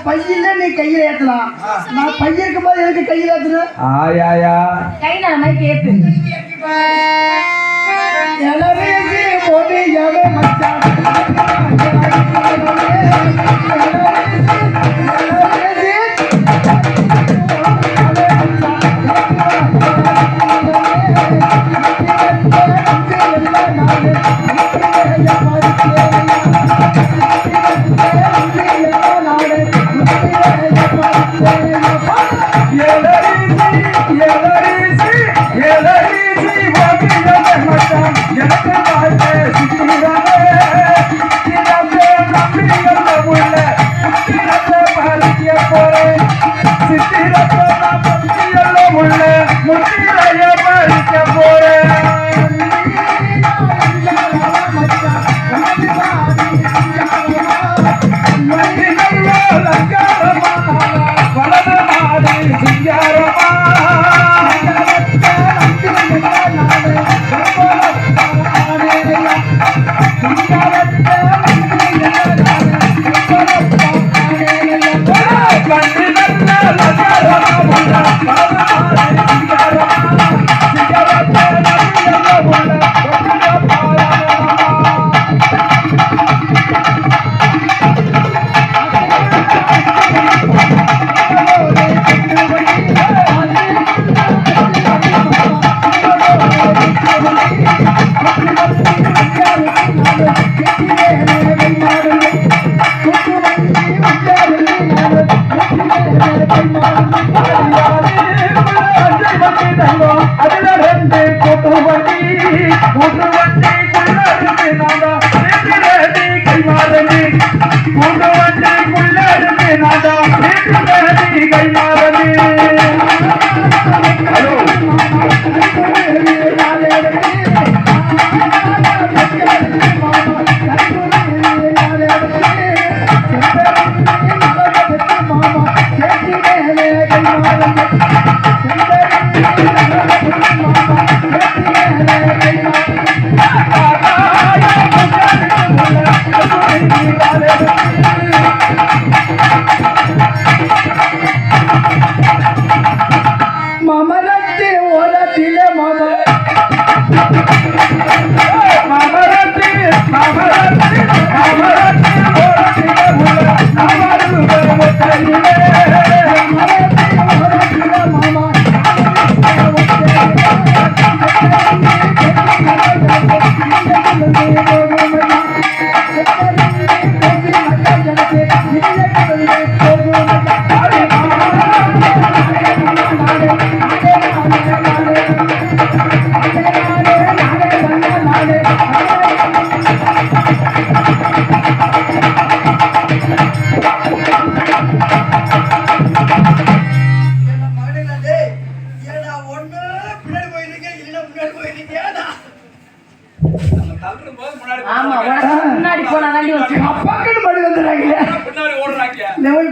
பையில நீ கையில ஏத்தலாம். நான் பைய இருக்கும் போது எனக்கு கையில ஏத்துறேன். ஆயா கை நான் மாதிரி கேத்து எலவேசி போடி எவே மச்சான்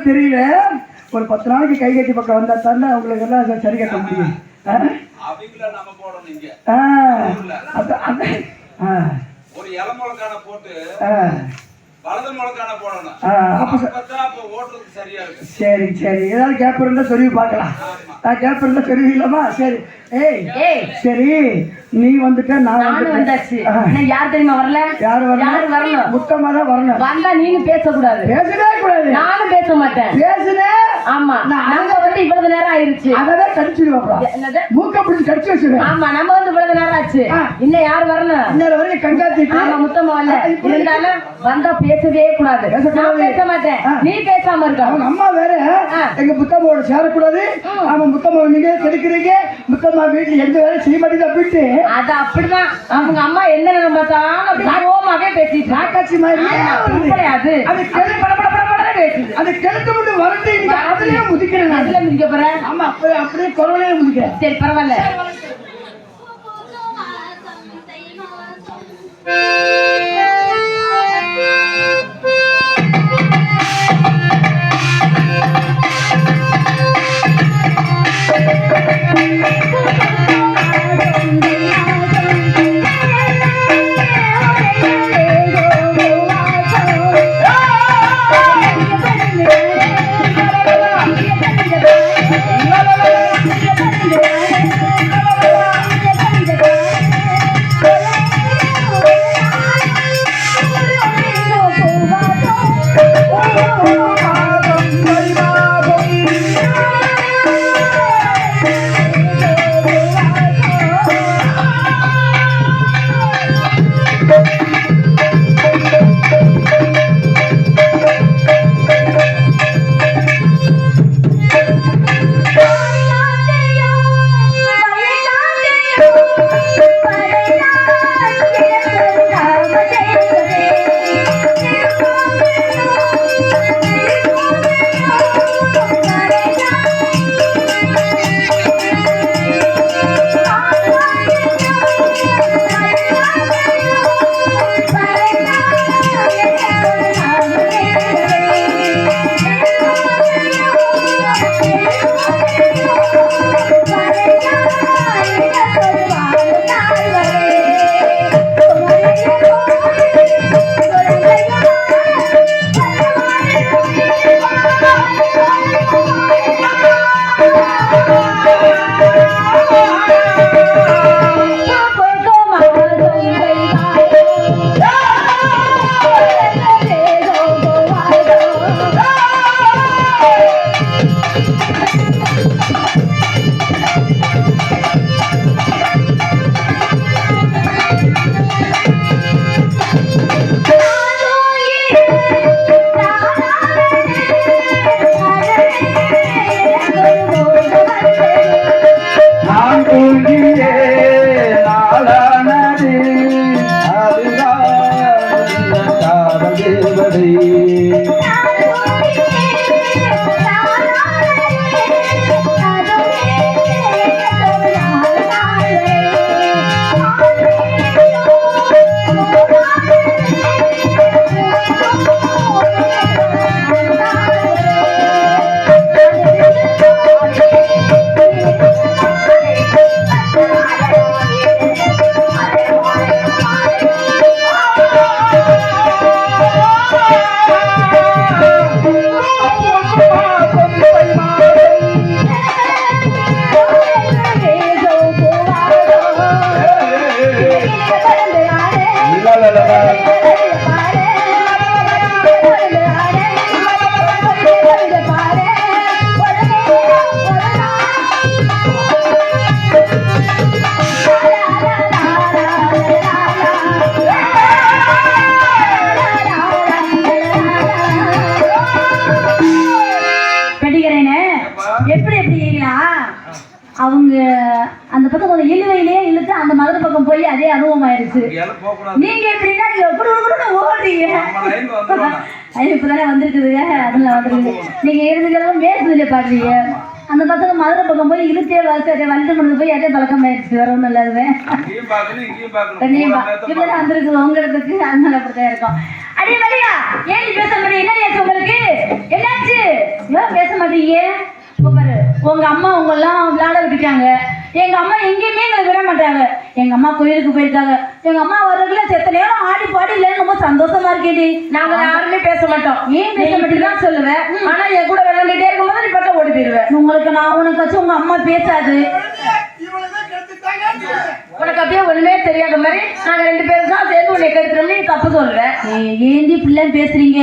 தெரியல. ஒரு 10 நாளைக்கு கை கட்டி பக்கம் வந்தா தானே அவங்களுக்கு எல்லாம் சரி கட்ட முடியும். ஒரு இலை முளக்கான போட்டு வலது முளக்கான போடணும். சரி சரி, ஏதாவது கேப் இருந்தா சொல்லி பார்க்கலாம். நான் கேட்பறதுல தெரியலமா. சரி ஏய் ஏய் சரி நீ வந்துட்ட நான் நானும் வந்தாச்சு. இன்னும் யார் தெரியுமா வரல? யாரு யாரு வரணும்? முத்தமா தான் வரணும். வந்தா நீனும் பேசக்கூடாது. பேசவே கூடாது. நானும் பேச மாட்டேன். பேசுனே. ஆமா நம்ம வந்து இவ்வளவு நேரம் ஆயிருச்சு. அதவே கடிச்சிடுவாப்பா. என்னது? மூக்க பிடிச்சி கடிச்சு வச்சிருவேன். ஆமா நம்ம வந்து இவ்வளவு நேரம் ஆச்சு. இன்னும் யார் வரணும்? இன்னொரு வரைக்கும் கங்காத்திட்டு. ஆமா முத்தமா வரல. இருந்தாலும் வந்தா பேசவே கூடாது. நான் பேச மாட்டேன். நீ பேசாம இருக்க. அவங்க அம்மா வேற எங்க முத்தம்மாவோட சேரக்கூடாது. ஆமா முத்தம்மா நீங்க கெடுக்கிறீங்க. முத்தம்மா வீட்டுல எந்த வேலை செய்ய மாட்டேங்குது அப்படின்ட்டு. அது அப்படிதான் அவங்க அம்மா என்ன பார்த்தாலும் அப்படி கோமாவே பேசிட்டு காக்காட்சி மாதிரி கிடையாது. அது கேள்வி படபட பேசுது. அது கெடுத்து மட்டும் வரட்டு இன்னைக்கு அதுலயே முதிக்கிறேன். அதுல முதிக்க போறேன். ஆமா அப்படியே குரலையே முதிக்கிறேன். சரி பரவாயில்ல. அவங்க அந்த பக்கம் கொஞ்சம் இழுவையிலே இழுத்து அந்த மதுரை பக்கம் போய் அதே அனுபவம் ஆயிடுச்சு. நீங்க எப்படின்னா நீங்க ஓடுறீங்க. இப்பதானே வந்திருக்குதுங்க. அதுல வந்துருக்குது. நீங்க இருந்துக்கலாம் மேற்குதிலே பாடுறீங்க. அந்த பக்கம் மதுரை பக்கம் போய் இழுத்தே வலிட்டு கொண்டு போய் அதே பழக்கம் ஆயிடுச்சு. வேற ஒன்றும் இல்லாதவே இப்பதான் வந்திருக்குது உங்க இடத்துக்கு. அதனால அப்படித்தான் இருக்கும். அடியே மரியா ஏன் பேச மாட்டீங்க? என்ன உங்களுக்கு என்னாச்சு? ஏன் பேச மாட்டீங்க? உங்க அம்மா உங்க எல்லாம் விளையாட விட்டுட்டாங்க. எங்க அம்மா எங்கேயுமே எங்களை விட மாட்டாங்க. எங்க அம்மா கோயிலுக்கு போயிருக்காங்க. எங்க அம்மா வர்றதுல செத்த நேரம் ஆடி பாடி இல்லைன்னு ரொம்ப சந்தோஷமா இருக்கேடி. நாங்க யாருமே பேச மாட்டோம். ஏன் பேச மாட்டேன் தான் சொல்லுவேன். ஆனா என் கூட விளையாண்டுட்டே இருக்கும்போது நீ பார்த்தா ஓடி போயிருவேன். உங்களுக்கு நான் உனக்காச்சும் உங்க அம்மா பேசாது. இவ்வளவுதான் கெடுத்துட்டாங்கன்னு சொல்லுவேன். உனக்கு அப்படியே ஒண்ணுமே தெரியாத மாதிரி நாங்க 2 பேரும் தான் சேர்ந்து உன்னை கெடுத்துறோம். நீ தப்பு சொல்லுவேன். ஏண்டி இப்படிலாம் பேசுறீங்க?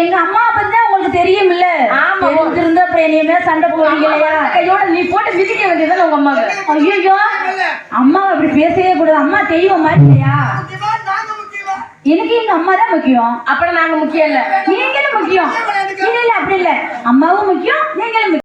எங்க அம்மா பத்தி தான் உங்களுக்கு தெரியும்ல. ஆமா. தெரிஞ்சிருந்தா அப்புறம் என்னையுமே சண்டை போடுவீங்க இல்லையா? கையோட நீ போட்டு மிதிக்க வேண்டியதுதான் உங்க அம்மாவுக்கு. ஐயோ அம்மா அப்படி பேசவே கூடாது. அம்மா தெய்வம் மாதிரி இல்லையா? முக்கியமா நாங்க முக்கியமா? எனக்கு எங்க அம்மா தான் முக்கியம். அப்புறம் நாங்க முக்கியம் இல்ல. நீங்களும் முக்கியம். இல்ல இல்ல அப்படி இல்ல, அம்மாவும் முக்கியம் நீங்களும் முக்கியம்.